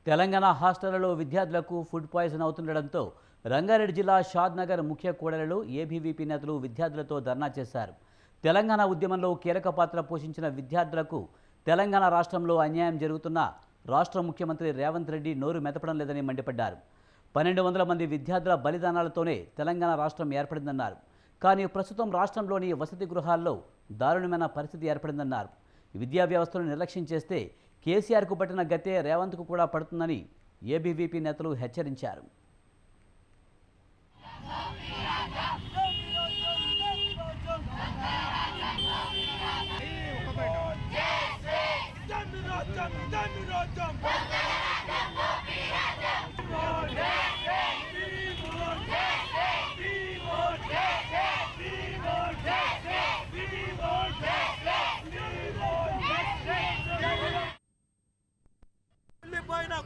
తెలంగాణ హాస్టళ్లలో విద్యార్థులకు food poison అవుతుండటంతో Rangareddy జిల్లా షాద్నగర్ ముఖ్య కూడలిలో ఏబీవీపీ నేతలు విద్యార్థులతో ధర్నా చేశారు. తెలంగాణ ఉద్యమంలో కీలక పాత్ర పోషించిన విద్యార్థులకు తెలంగాణ రాష్ట్రంలో అన్యాయం జరుగుతున్నా రాష్ట్ర ముఖ్యమంత్రి రేవంత్ రెడ్డి నోరు మెదపడం లేదని మండిపడ్డారు. 1200 మంది విద్యార్థుల బలిదానాలతోనే తెలంగాణ రాష్ట్రం ఏర్పడిందన్నారు. కానీ ప్రస్తుతం రాష్ట్రంలోని వసతి గృహాల్లో దారుణమైన పరిస్థితి ఏర్పడిందన్నారు. విద్యా వ్యవస్థను నిర్లక్ష్యం చేస్తే కేసీఆర్కు పట్టిన గతే రేవంత్కు కూడా పడుతుందని ఏబీవీపీ నేతలు హెచ్చరించారు.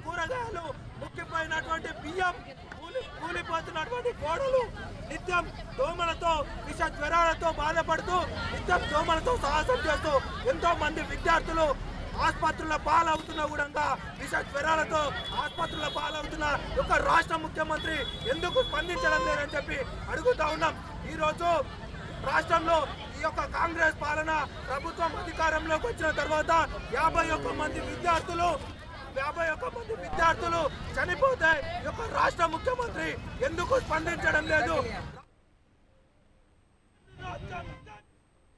కూరగాయలు ముఖ్యమైనటువంటి బియ్యం కూలిపోతున్నటువంటి గోడలు నిత్యం దోమలతో విష జ్వరాలతో బాధపడుతూ నిత్యం దోమలతో సాహసం చేస్తూ ఎంతో మంది విద్యార్థులు ఆసుపత్రుల పాలవుతున్న కూడా విష జ్వరాలతో ఆసుపత్రుల పాలవుతున్న ఒక రాష్ట్ర ముఖ్యమంత్రి ఎందుకు స్పందించడం లేదని చెప్పి అడుగుతా ఉన్నాం. ఈరోజు రాష్ట్రంలో ఈ యొక్క కాంగ్రెస్ పాలన ప్రభుత్వం అధికారంలోకి వచ్చిన తర్వాత 51 మంది విద్యార్థులు చనిపోతే ఈ యొక్క రాష్ట్ర ముఖ్యమంత్రి ఎందుకు స్పందించడం లేదు?